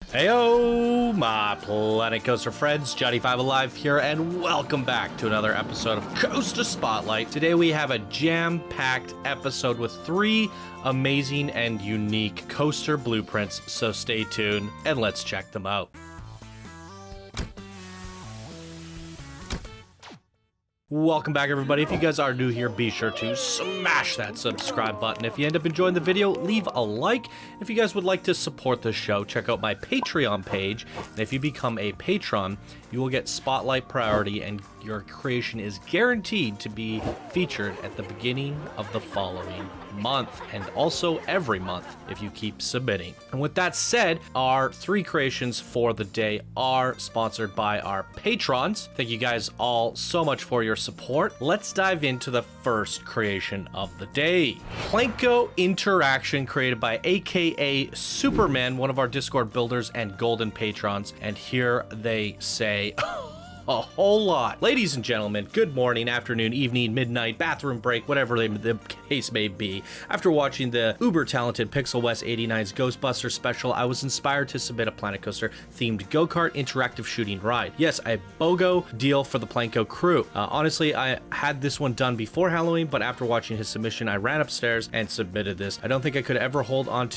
Heyo, my Planet Coaster friends, Johnny5 Alive here, and welcome back to another episode of Coaster Spotlight. Today we have a jam-packed episode with 3 amazing and unique coaster blueprints, so stay tuned and let's check them out. Welcome back, everybody. If you guys are new here, be sure to smash that subscribe button. If you end up enjoying the video, leave a like. If you guys would like to support the show, check out my Patreon page. And if you become a patron, you will get spotlight priority and your creation is guaranteed to be featured at the beginning of the following month, and also every month if you keep submitting. And with that said, our 3 creations for the day are sponsored by our patrons. Thank you guys all so much for your support. Let's dive into the first creation of the day. Planko interaction created by AKA Superman, one of our Discord builders and golden patrons, and here they say a whole lot. Ladies and gentlemen, good morning, afternoon, evening, midnight, bathroom break, whatever the case may be. After watching the uber-talented Pixel West 89's Ghostbusters special, I was inspired to submit a Planet Coaster themed go-kart interactive shooting ride. Yes, a BOGO deal for the Planko crew. Honestly, I had this one done before Halloween, but after watching his submission, I ran upstairs and submitted this. I don't think I could ever hold a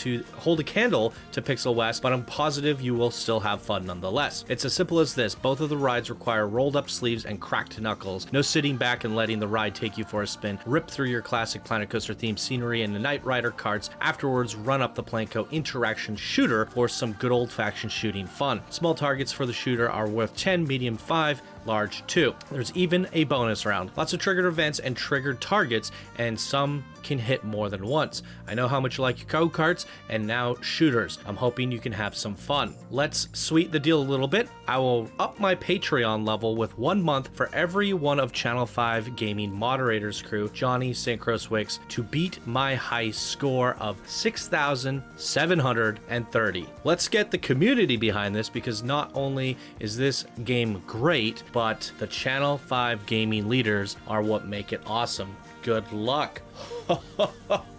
candle to Pixel West, but I'm positive you will still have fun nonetheless. It's as simple as this. Both of the rides require rolled up sleeves and cracked knuckles. No sitting back and letting the ride take you for a spin. Rip through your classic Planet Coaster themed scenery and the Night Rider carts. Afterwards, run up the Planko interaction shooter for some good old-fashioned shooting fun. Small targets for the shooter are worth 10, medium 5, large 2. There's even a bonus round. Lots of triggered events and triggered targets, and some can hit more than once. I know how much you like your go-karts and now shooters. I'm hoping you can have some fun. Let's sweeten the deal a little bit. I will up my Patreon level with 1 month for every one of Channel 5 Gaming Moderators crew, Johnny Synchros Wicks, to beat my high score of 6,730. Let's get the community behind this, because not only is this game great, but the Channel 5 gaming leaders are what make it awesome. Good luck.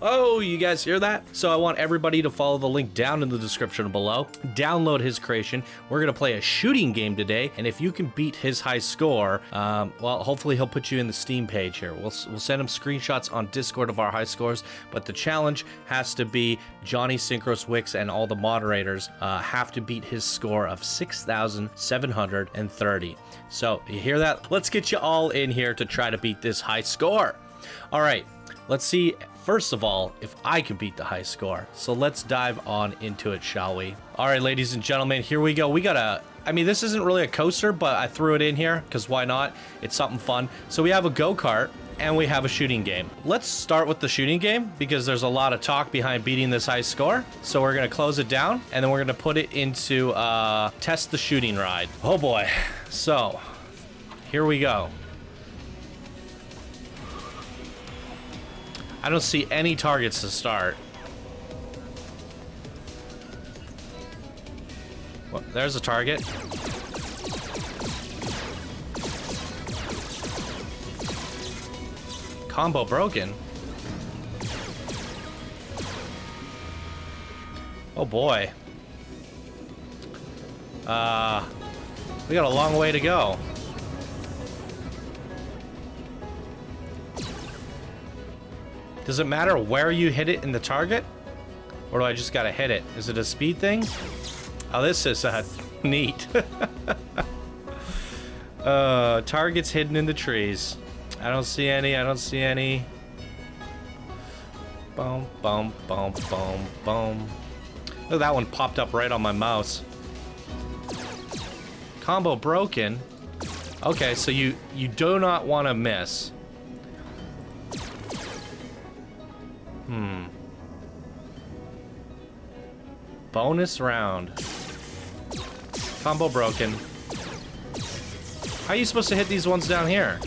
Oh, you guys hear that? So I want everybody to follow the link down in the description below. Download his creation. We're going to play a shooting game today, and if you can beat his high score, well, hopefully he'll put you in the Steam page here. We'll send him screenshots on Discord of our high scores, but the challenge has to be Johnny Synchros Wicks and all the moderators have to beat his score of 6,730. So you hear that? Let's get you all in here to try to beat this high score. All right, let's see, first of all, if I can beat the high score. So let's dive on into it, shall we? All right, ladies and gentlemen, here we go. We got I mean, this isn't really a coaster, but I threw it in here because why not? It's something fun. So we have a go-kart and we have a shooting game. Let's start with the shooting game because there's a lot of talk behind beating this high score. So we're going to close it down and then we're going to put it into test the shooting ride. Oh boy. So here we go. I don't see any targets to start. Well, there's a target. Combo broken. Oh boy. We got a long way to go. Does it matter where you hit it in the target? Or do I just gotta hit it? Is it a speed thing? Oh, this is neat. Targets hidden in the trees. I don't see any, I don't see any. Boom, boom, boom, boom, boom. Look, that one popped up right on my mouse. Combo broken. Okay, so you do not want to miss. Bonus round. Combo broken. How are you supposed to hit these ones down here?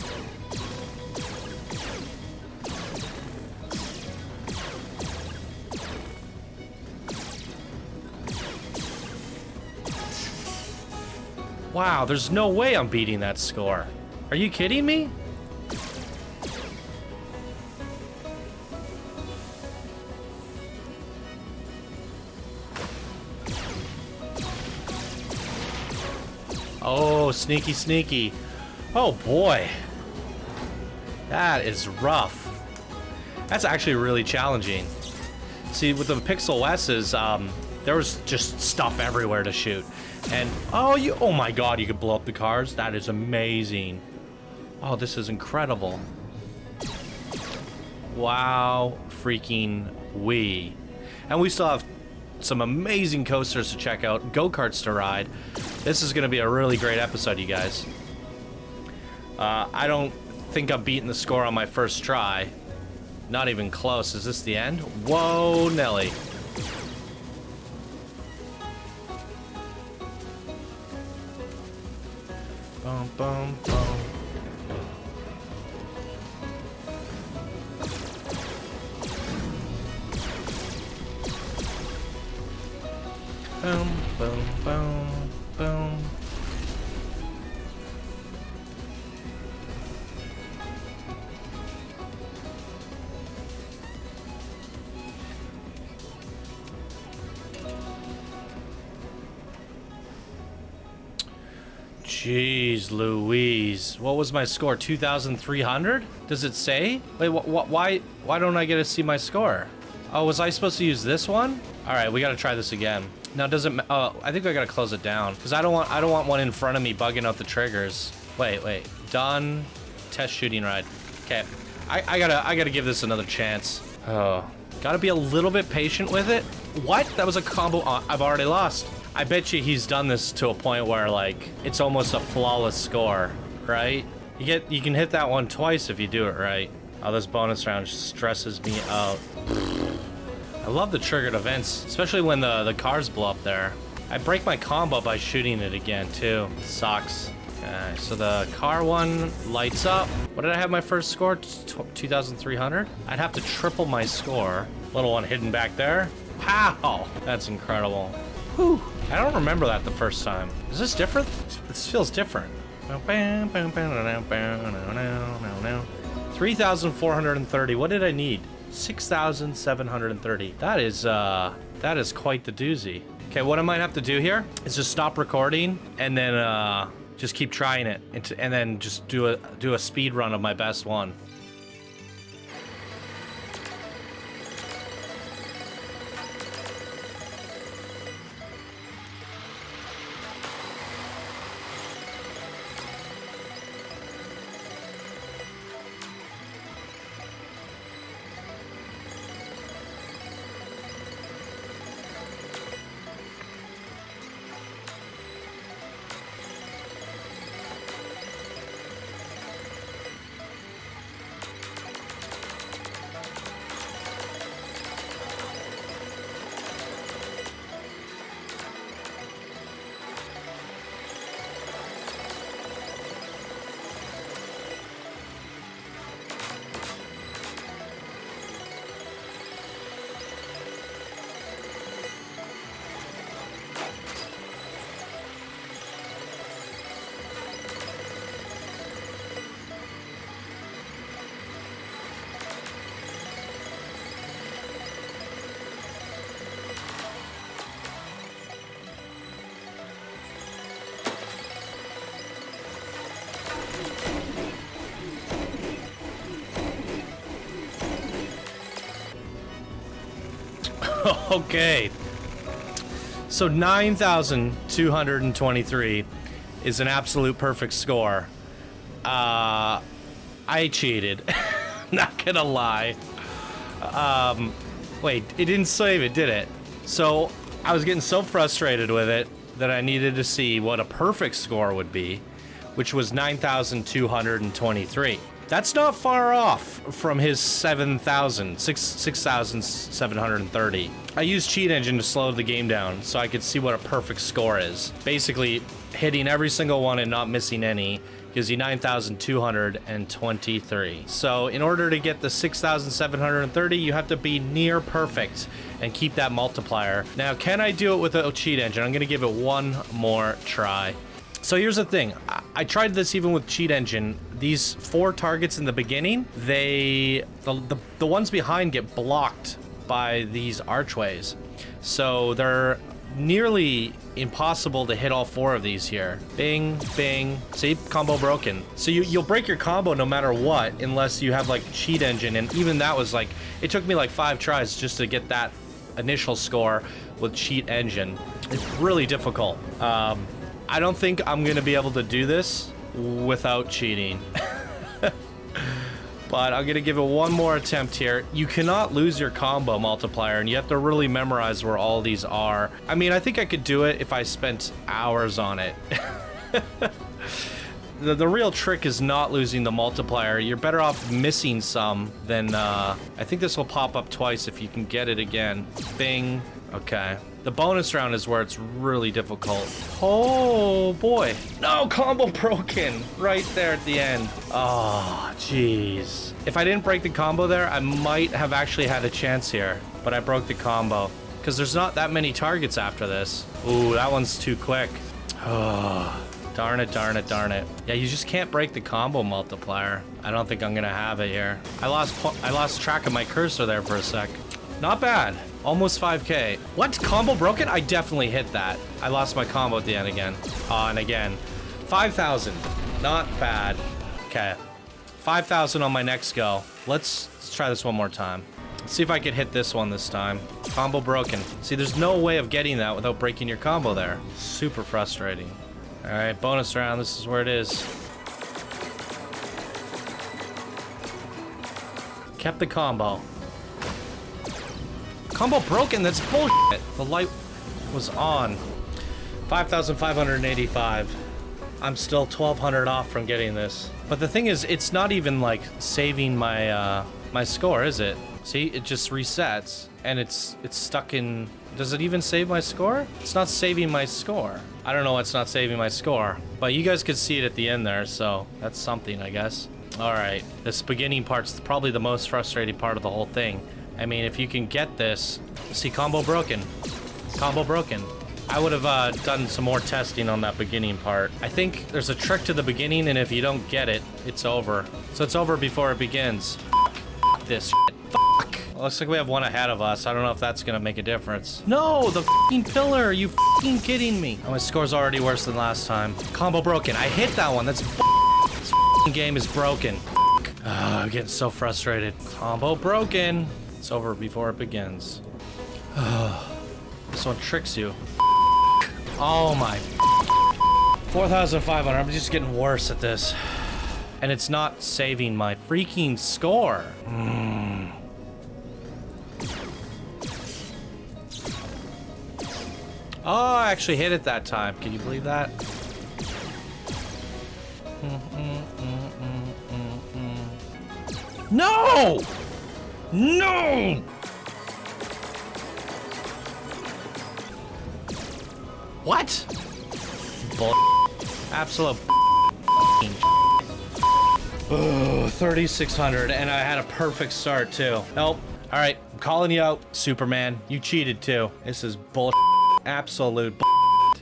Wow, there's no way I'm beating that score. Are you kidding me? Oh, sneaky, sneaky. Oh, boy. That is rough. That's actually really challenging. See, with the Pixel S's, there was just stuff everywhere to shoot. And, oh my god, you could blow up the cars? That is amazing. Oh, this is incredible. Wow, freaking wee. And we still have some amazing coasters to check out, go-karts to ride. This is gonna be a really great episode, you guys. I don't think I'm beating the score on my first try. Not even close. Is this the end? Whoa, Nelly. Boom, boom, boom. Boom, boom, boom, boom. Jeez Louise. What was my score? 2,300? Does it say? Wait, why don't I get to see my score? Oh, was I supposed to use this one? All right, we got to try this again. Now, does it? Oh, I think I got to close it down because I don't want one in front of me bugging out the triggers. Wait. Done. Test shooting ride. Okay. I gotta give this another chance. Oh, gotta be a little bit patient with it. What? That was a combo. I've already lost. I bet you he's done this to a point where, like, it's almost a flawless score, right? You can hit that one twice if you do it right. Oh, this bonus round stresses me out. I love the triggered events, especially when the cars blow up there. I break my combo by shooting it again, too. Sucks. Okay, so the car one lights up. What did I have my first score? 2,300? I'd have to triple my score. Little one hidden back there. Pow! That's incredible. Whew. I don't remember that the first time. Is this different? This feels different. 3,430. What did I need? 6,730. That is quite the doozy. Okay, what I might have to do here is just stop recording and then just keep trying it and then just do a speed run of my best one. Okay, so 9,223 is an absolute perfect score. I cheated. Not gonna lie. Wait, it didn't save it, did it? So I was getting so frustrated with it that I needed to see what a perfect score would be, which was 9,223. That's not far off from his 6,730. I used Cheat Engine to slow the game down so I could see what a perfect score is. Basically, hitting every single one and not missing any gives you 9,223. So in order to get the 6,730, you have to be near perfect and keep that multiplier. Now, can I do it with a Cheat Engine? I'm gonna give it one more try. So here's the thing, I tried this even with Cheat Engine. These 4 targets in the beginning, the ones behind get blocked by these archways. So they're nearly impossible to hit all 4 of these here. Bing, bing. See, combo broken. So you'll break your combo no matter what, unless you have like cheat engine, and even that was like, it took me like 5 tries just to get that initial score with cheat engine. It's really difficult. I don't think I'm gonna be able to do this without cheating. But I'm gonna give it one more attempt here. You cannot lose your combo multiplier, and you have to really memorize where all these are. I mean, I think I could do it if I spent hours on it. The real trick is not losing the multiplier. You're better off missing some than, I think this will pop up twice if you can get it again. Bing. Okay. The bonus round is where it's really difficult. Oh, boy. No, combo broken right there at the end. Oh, jeez. If I didn't break the combo there, I might have actually had a chance here. But I broke the combo. Because there's not that many targets after this. Ooh, that one's too quick. Oh, darn it, darn it, darn it. Yeah, you just can't break the combo multiplier. I don't think I'm going to have it here. I lost track of my cursor there for a sec. Not bad. Almost 5K. What? Combo broken? I definitely hit that. I lost my combo at the end again. And again. 5,000. Not bad. Okay. 5,000 on my next go. Let's try this one more time. Let's see if I can hit this one this time. Combo broken. See, there's no way of getting that without breaking your combo there. Super frustrating. All right, bonus round. This is where it is. Kept the combo. Combo broken, that's bullshit. The light was on. 5,585. I'm still 1,200 off from getting this. But the thing is, it's not even like saving my my score, is it? See, it just resets and it's stuck in. Does it even save my score? It's not saving my score. I don't know what's not saving my score, but you guys could see it at the end there, so that's something, I guess. All right, this beginning part's probably the most frustrating part of the whole thing. I mean, if you can get this, see, combo broken. Combo broken. I would have done some more testing on that beginning part. I think there's a trick to the beginning, and if you don't get it, it's over. So it's over before it begins. Fuck this shit. Fuck. Well, looks like we have one ahead of us. I don't know if that's gonna make a difference. No, the fucking pillar. Are you fucking kidding me? Oh, my score's already worse than last time. Combo broken. I hit that one. That's this fucking game is broken. I'm getting so frustrated. Combo broken. It's over before it begins. This one tricks you. Oh my. 4,500. I'm just getting worse at this. And it's not saving my freaking score. Oh, I actually hit it that time. Can you believe that? No! No! What? Bull. Absolute. Oh, 3,600, and I had a perfect start too. Nope. All right, I'm calling you out, Superman. You cheated too. This is bull. Absolute.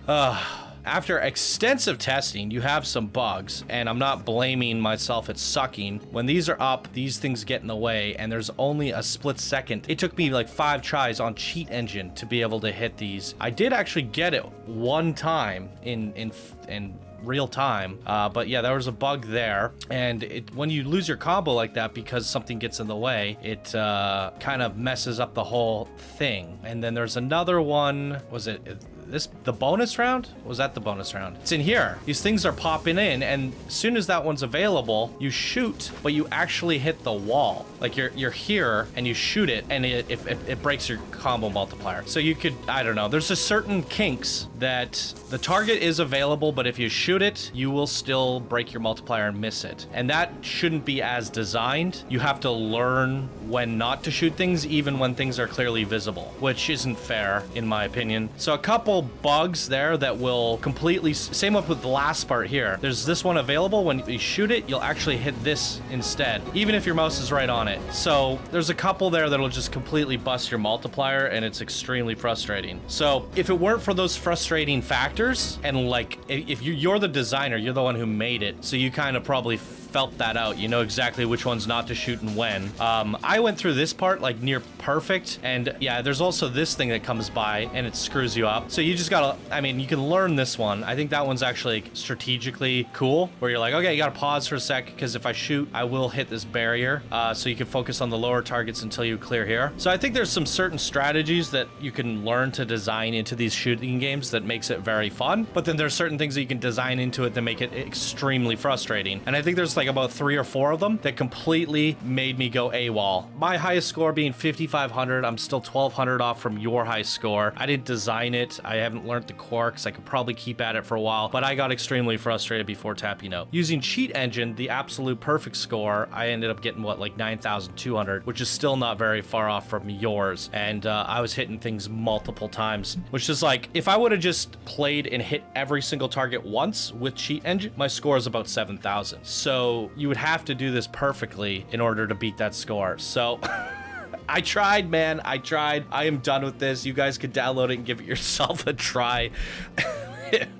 After extensive testing, you have some bugs, and I'm not blaming myself at sucking. When these are up, these things get in the way, and there's only a split second. It took me like 5 tries on cheat engine to be able to hit these. I did actually get it one time in real time, but yeah, there was a bug there, and when you lose your combo like that because something gets in the way, it kind of messes up the whole thing. And then there's another one. Was it this the bonus round? Was that the bonus round? It's in here. These things are popping in, and as soon as that one's available, you shoot, but you actually hit the wall. Like you're here and you shoot it, and it breaks your combo multiplier. So you could, I don't know, there's just certain kinks that the target is available, but if you shoot it, you will still break your multiplier and miss it. And that shouldn't be as designed. You have to learn when not to shoot things, even when things are clearly visible, which isn't fair in my opinion. So a couple bugs there that will completely, same up with the last part here. There's this one available. When you shoot it, you'll actually hit this instead, even if your mouse is right on it. So there's a couple there that'll just completely bust your multiplier, and it's extremely frustrating. So if it weren't for those frustrating factors, and like if you're the designer, you're the one who made it, so you kind of probably felt that out. You know exactly which ones not to shoot and when. I went through this part like near perfect, and yeah, there's also this thing that comes by and it screws you up. So you just gotta, I mean, you can learn this one. I think that one's actually strategically cool, where you're like, okay, you gotta pause for a sec, because if I shoot, I will hit this barrier. So you can focus on the lower targets until you clear here. So I think there's some certain strategies that you can learn to design into these shooting games that makes it very fun. But then there's certain things that you can design into it that make it extremely frustrating. And I think there's like about 3 or 4 of them that completely made me go AWOL. My highest score being 5,500. I'm still 1,200 off from your high score. I didn't design it. I haven't learned the core because I could probably keep at it for a while, but I got extremely frustrated before Tapino. Using Cheat Engine, the absolute perfect score, I ended up getting what, like 9,200, which is still not very far off from yours. And I was hitting things multiple times, which is like, if I would have just played and hit every single target once with Cheat Engine, my score is about 7,000. So you would have to do this perfectly in order to beat that score. So I tried, man. I tried. I am done with this. You guys could download it and give it yourself a try.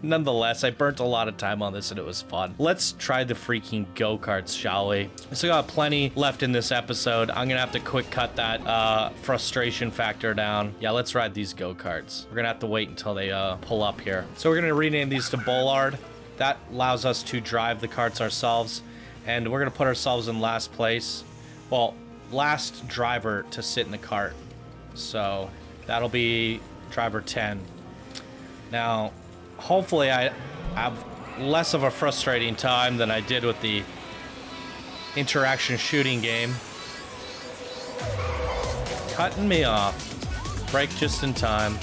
Nonetheless, I burnt a lot of time on this and it was fun. Let's try the freaking go-karts, shall we? So got plenty left in this episode. I'm gonna have to quick cut that frustration factor down. Yeah, let's ride these go-karts. We're gonna have to wait until they pull up here. So we're gonna rename these to Bollard. That allows us to drive the carts ourselves, and we're gonna put ourselves in last place. Well, last driver to sit in the cart. So that'll be driver 10. Now, hopefully I have less of a frustrating time than I did with the interaction shooting game. Cutting me off. Break just in time.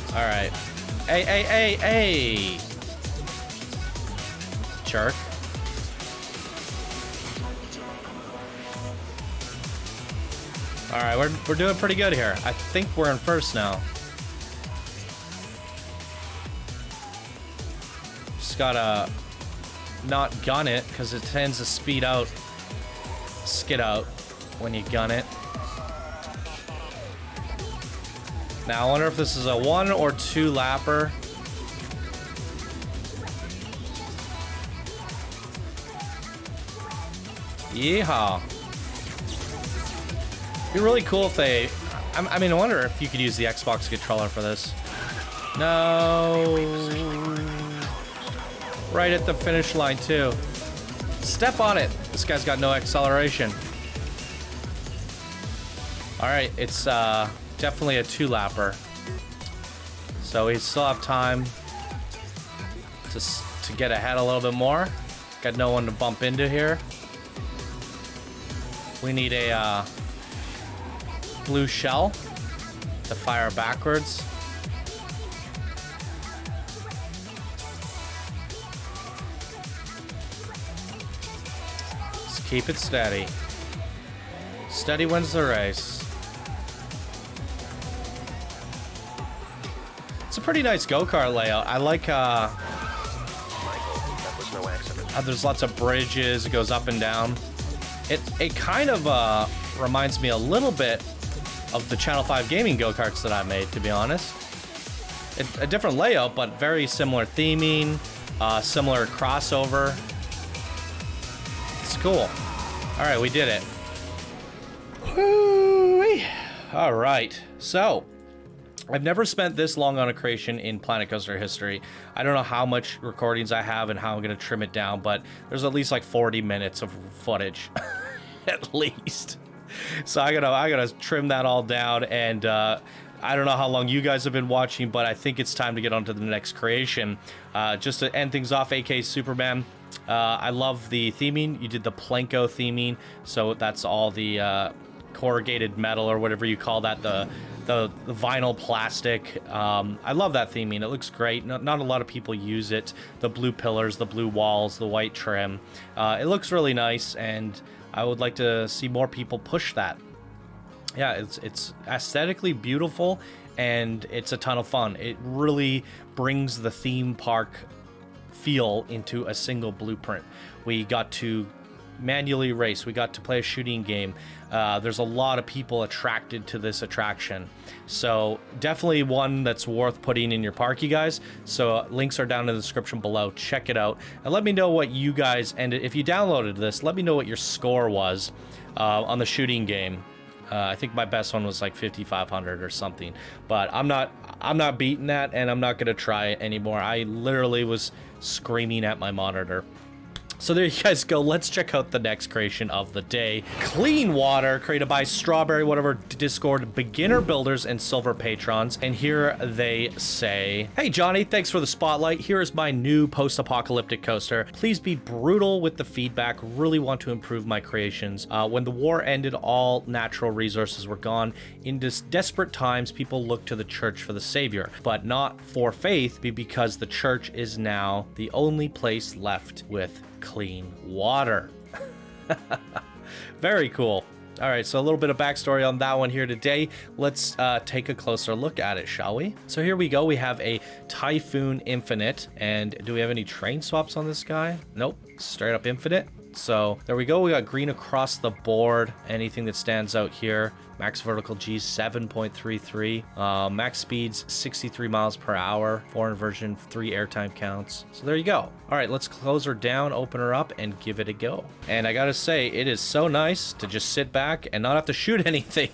All right. Hey, hey, hey, hey! Jerk. All right, we're doing pretty good here. I think we're in first now. Just gotta not gun it, because it tends to skid out when you gun it. Now, I wonder if this is a 1 or 2 lapper. Yeehaw. It'd be really cool if they... I mean, I wonder if you could use the Xbox controller for this. No. Right at the finish line, too. Step on it. This guy's got no acceleration. All right, it's definitely a 2-lapper. So we still have time to get ahead a little bit more. Got no one to bump into here. We need a blue shell to fire backwards. Just keep it steady. Steady wins the race. It's a pretty nice go-kart layout. I like there's lots of bridges. It goes up and down. It kind of reminds me a little bit of the Channel 5 gaming go-karts that I made, to be honest. A different layout, but very similar theming, similar crossover. It's cool. All right, we did it. Woo-wee. All right, so I've never spent this long on a creation in Planet Coaster history. I don't know how much recordings I have and how I'm gonna trim it down, but there's at least like 40 minutes of footage, at least. So I gotta trim that all down, and I don't know how long you guys have been watching, but I think it's time to get on to the next creation. Just to end things off, AK Superman. I love the theming. You did the Planko theming, so that's all the corrugated metal or whatever you call that, the vinyl plastic. I love that theming. It looks great. Not a lot of people use it. The blue pillars, the blue walls, the white trim. It looks really nice, and I would like to see more people push that. Yeah, it's aesthetically beautiful, and it's a ton of fun. It really brings the theme park feel into a single blueprint. We got to manually race. We got to play a shooting game. There's a lot of people attracted to this attraction. So definitely one that's worth putting in your park, you guys. So links are down in the description below. Check it out. And let me know what you guys, and if you downloaded this, let me know what your score was on the shooting game. I think my best one was like 5,500 or something, but I'm not beating that, and I'm not gonna try it anymore. I literally was screaming at my monitor. So there you guys go. Let's check out the next creation of the day. Clean water, created by Strawberry, whatever, Discord beginner builders and silver patrons. And here they say, hey Johnny, thanks for the spotlight. Here is my new post-apocalyptic coaster. Please be brutal with the feedback. Really want to improve my creations. When the war ended, all natural resources were gone. In desperate times, people look to the church for the savior, but not for faith, because the church is now the only place left with clean water. Very cool. All right, so a little bit of backstory on that one here today. Let's take a closer look at it, shall we? So here we go. We have a Typhoon Infinite. And do we have any train swaps on this guy? Nope, straight up Infinite. So there we go. We got green across the board. Anything that stands out here. Max vertical G 7.33. Max speeds 63 miles per hour. 4 inversion, 3 airtime counts. So there you go. All right, let's close her down, open her up, and give it a go. And I gotta say, it is so nice to just sit back and not have to shoot anything.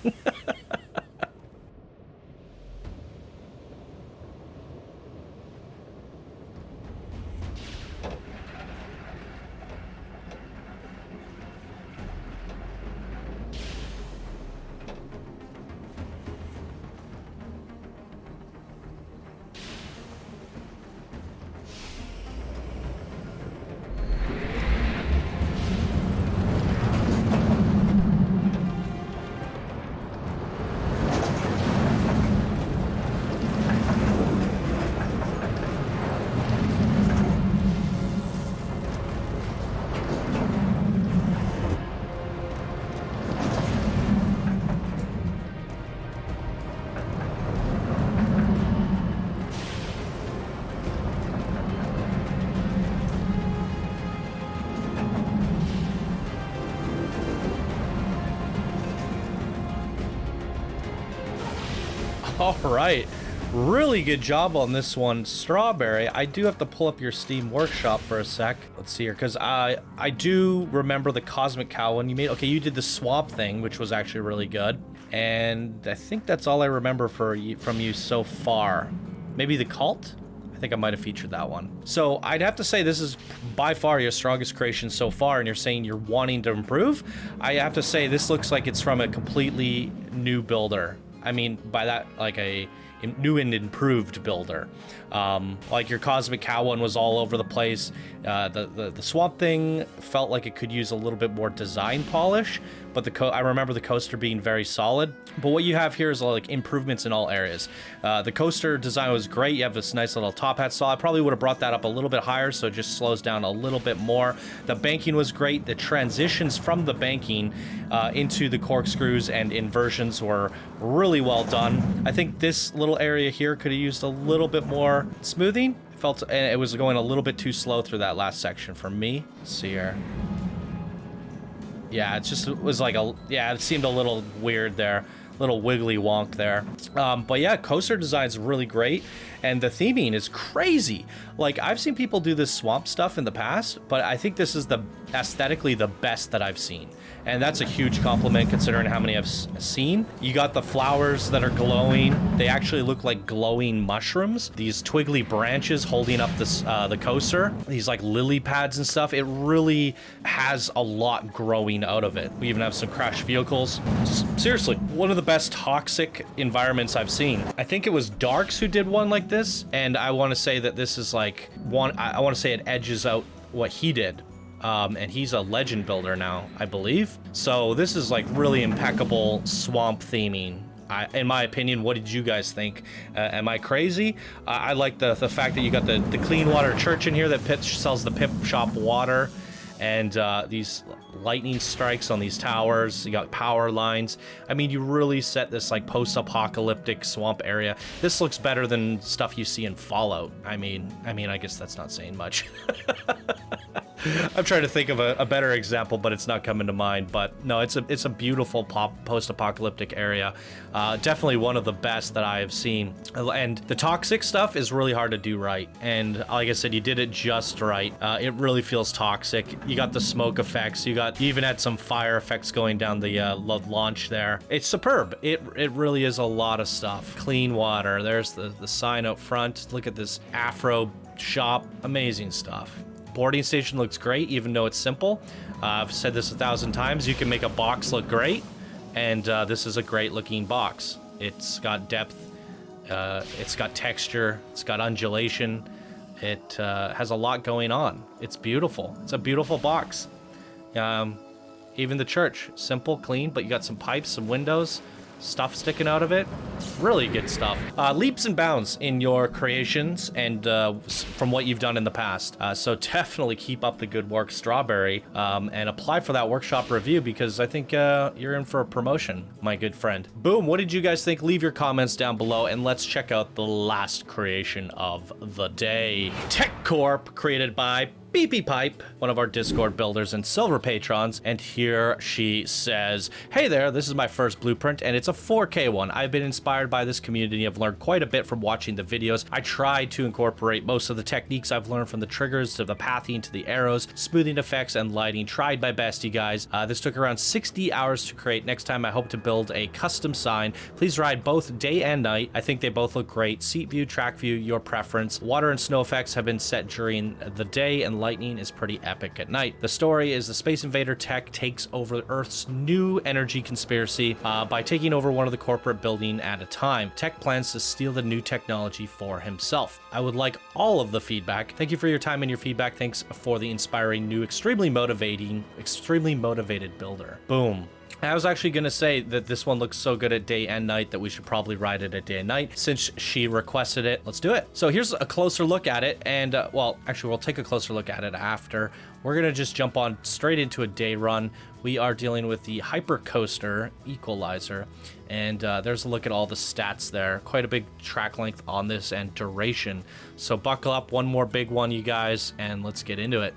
All right, really good job on this one, Strawberry. I do have to pull up your Steam Workshop for a sec. Let's see here, because I do remember the Cosmic Cow one you made. Okay, you did the swap thing, which was actually really good. And I think that's all I remember from you so far. Maybe the Cult? I think I might have featured that one. So I'd have to say this is by far your strongest creation so far, and you're saying you're wanting to improve. I have to say this looks like it's from a completely new builder. I mean, by that, like a new and improved builder. Like your Cosmic Cow one was all over the place. The Swamp thing felt like it could use a little bit more design polish, but I remember the coaster being very solid. But what you have here is like improvements in all areas. The coaster design was great. You have this nice little top hat saw. I probably would have brought that up a little bit higher, so it just slows down a little bit more. The banking was great. The transitions from the banking into the corkscrews and inversions were really well done. I think this little area here could have used a little bit more smoothing. It was going a little bit too slow through that last section for me. Let's see here. Yeah, it was like it seemed a little weird there. Little wiggly wonk there. But yeah, coaster design's really great, and the theming is crazy. Like, I've seen people do this swamp stuff in the past, but I think this is aesthetically the best that I've seen. And that's a huge compliment considering how many I've seen. You got the flowers that are glowing. They actually look like glowing mushrooms. These twiggly branches holding up the coaster. These like lily pads and stuff. It really has a lot growing out of it. We even have some crashed vehicles. Seriously, one of the best toxic environments I've seen. I think it was Darks who did one like this, and I want to say that this is like one. I want to say it edges out what he did. And he's a legend builder now, I believe. So this is like really impeccable swamp theming. In my opinion, what did you guys think? Am I crazy? I like the fact that you got the clean water church in here that sells the Pip Shop water, and these lightning strikes on these towers. You got power lines. I mean, you really set this like post-apocalyptic swamp area. This looks better than stuff you see in Fallout. I mean, I guess that's not saying much. I'm trying to think of a better example, but it's not coming to mind. But no, it's a beautiful post-apocalyptic area. Definitely one of the best that I have seen. And the toxic stuff is really hard to do right. And like I said, you did it just right. It really feels toxic. You got the smoke effects. You even had some fire effects going down the launch there. It's superb. It really is a lot of stuff. Clean water. There's the sign out front. Look at this Afro shop. Amazing stuff. Boarding station looks great, even though it's simple. I've said this 1,000 times. You can make a box look great, and this is a great looking box. It's got depth, it's got texture, it's got undulation. It has a lot going on. It's beautiful. It's a beautiful box. Even the church, simple, clean, but you got some pipes, some windows, stuff sticking out of it. Really good stuff. Leaps and bounds in your creations and from what you've done in the past. So definitely keep up the good work, Strawberry, and apply for that workshop review, because I think you're in for a promotion, my good friend. Boom. What did you guys think? Leave your comments down below, and let's check out the last creation of the day. Tekk Corp, created by BP Pipe, one of our Discord builders and silver patrons, and here she says, "Hey there, this is my first blueprint, and it's a 4K one. I've been inspired by this community. I've learned quite a bit from watching the videos. I tried to incorporate most of the techniques I've learned, from the triggers to the pathing to the arrows, smoothing effects, and lighting. Tried my best, you guys. This took around 60 hours to create. Next time I hope to build a custom sign. Please ride both day and night. I think they both look great. Seat view, track view, your preference. Water and snow effects have been set during the day, and lightning is pretty epic at night. The story is the Space Invader Tekk takes over Earth's new energy conspiracy by taking over one of the corporate building at a time. Tekk plans to steal the new technology for himself. I would like all of the feedback. Thank you for your time and your feedback. Thanks for the inspiring new, extremely motivated builder." Boom. I was actually going to say that this one looks so good at day and night that we should probably ride it at day and night. Since she requested it, let's do it. So here's a closer look at it. And well, actually, we'll take a closer look at it after. We're going to just jump on straight into a day run. We are dealing with the Hyper Coaster Equalizer. And there's a look at all the stats there. Quite a big track length on this and duration. So buckle up, one more big one, you guys, and let's get into it.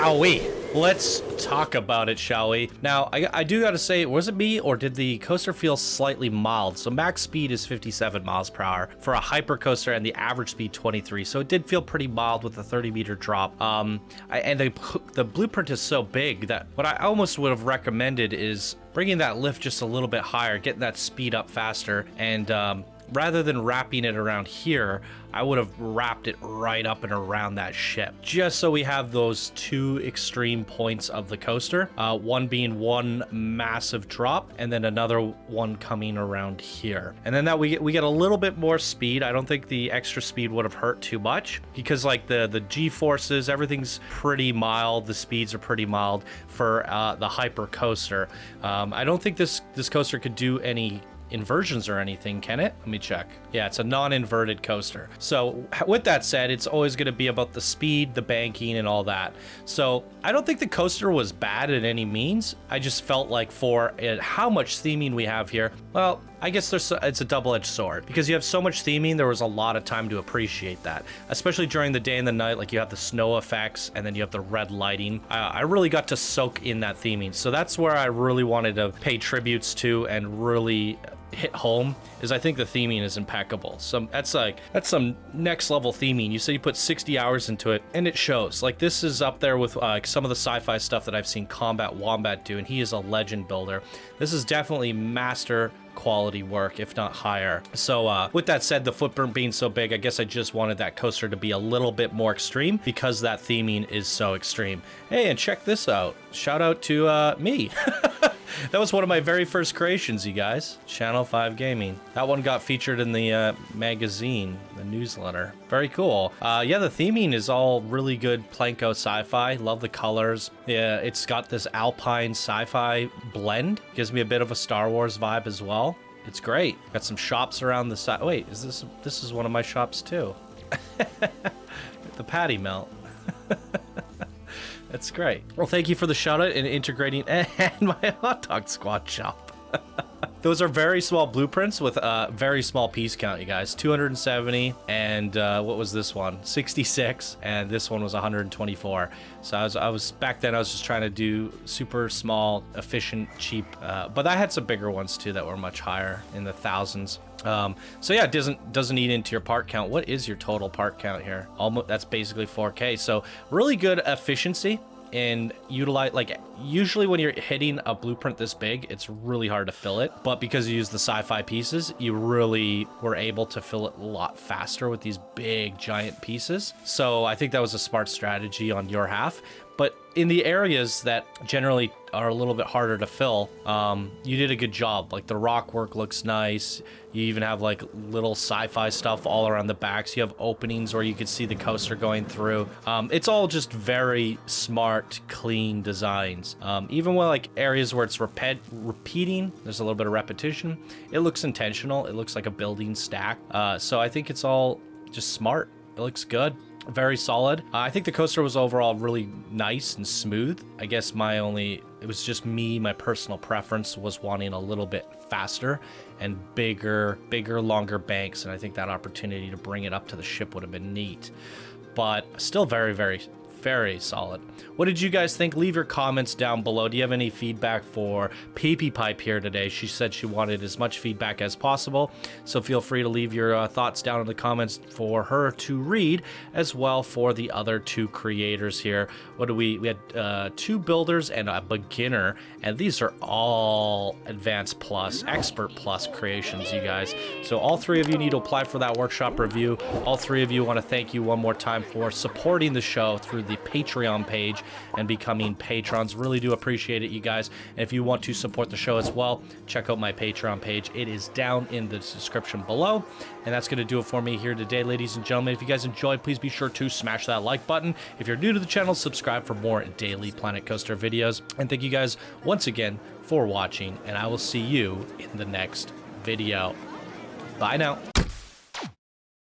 shall we? Let's talk about it, shall we? Now, I do gotta say, was it me or did the coaster feel slightly mild? So max speed is 57 miles per hour for a hyper coaster and the average speed 23. So it did feel pretty mild with a 30-meter drop. And the blueprint is so big that what I almost would have recommended is bringing that lift just a little bit higher, getting that speed up faster, and rather than wrapping it around here, I would have wrapped it right up and around that ship, just so we have those two extreme points of the coaster, one being one massive drop and then another one coming around here. And then that we get a little bit more speed. I don't think the extra speed would have hurt too much because like the G-forces, everything's pretty mild. The speeds are pretty mild for the hyper coaster. I don't think this coaster could do any inversions or anything, can it? Let me check. Yeah, it's a non-inverted coaster. So with that said, it's always going to be about the speed, the banking, and all that. So I don't think the coaster was bad at any means. I just felt like for how much theming we have here, well, I guess it's a double-edged sword because you have so much theming. There was a lot of time to appreciate that, especially during the day and the night. Like you have the snow effects and then you have the red lighting. I really got to soak in that theming. So that's where I really wanted to pay tributes to and really hit home, is I think the theming is impeccable. That's some next level theming. You said you put 60 hours into it and it shows. Like this is up there with some of the sci-fi stuff that I've seen Combat Wombat do, and he is a legend builder. This is definitely master quality work, if not higher. So with that said, the footprint being so big, I guess I just wanted that coaster to be a little bit more extreme because that theming is so extreme. Hey, and check this out. Shout out to me. That was one of my very first creations, you guys. Channel 5 Gaming. That one got featured in the magazine, the newsletter. Very cool. Yeah, the theming is all really good Planko sci-fi. Love the colors. Yeah, it's got this alpine sci-fi blend. Gives me a bit of a Star Wars vibe as well. It's great. Got some shops around the side. Wait, this is one of my shops too. The patty melt. That's great. Well, thank you for the shout out and integrating and my hot dog squad shop. Those are very small blueprints with a very small piece count, you guys. 270 and what was this one? 66, and this one was 124. So I was back then I was just trying to do super small, efficient, cheap, but I had some bigger ones too that were much higher in the thousands. So yeah, it doesn't eat into your part count. What is your total part count here? Almost, that's basically 4K. So really good efficiency and utilize, like usually when you're hitting a blueprint this big, it's really hard to fill it, but because you use the sci-fi pieces, you really were able to fill it a lot faster with these big giant pieces. So I think that was a smart strategy on your half. But in the areas that generally are a little bit harder to fill, you did a good job. Like the rock work looks nice. You even have like little sci-fi stuff all around the backs. You have openings where you could see the coaster going through. It's all just very smart, clean designs. Even with like areas where it's repeating, there's a little bit of repetition. It looks intentional. It looks like a building stack. So I think it's all just smart. It looks good. Very solid. I think the coaster was overall really nice and smooth. I guess it was just me, my personal preference was wanting a little bit faster and bigger, longer banks. And I think that opportunity to bring it up to the ship would have been neat, but still very, very, very solid. What did you guys think? Leave your comments down below. Do you have any feedback for Pee Pipe here today? She said she wanted as much feedback as possible, so feel free to leave your thoughts down in the comments for her to read, as well for the other two creators here. What do we had 2 builders and a beginner, and these are all advanced plus, expert plus creations, you guys. So all 3 of you need to apply for that workshop review. All 3 of you want to thank you one more time for supporting the show through the Patreon page and becoming patrons. Really do appreciate it, you guys. And if you want to support the show as well, check out my Patreon page. It is down in the description below. And that's going to do it for me here today, ladies and gentlemen. If you guys enjoyed, please be sure to smash that like button. If you're new to the channel, subscribe for more daily Planet Coaster videos. And thank you guys once again for watching, and I will see you in the next video. Bye now.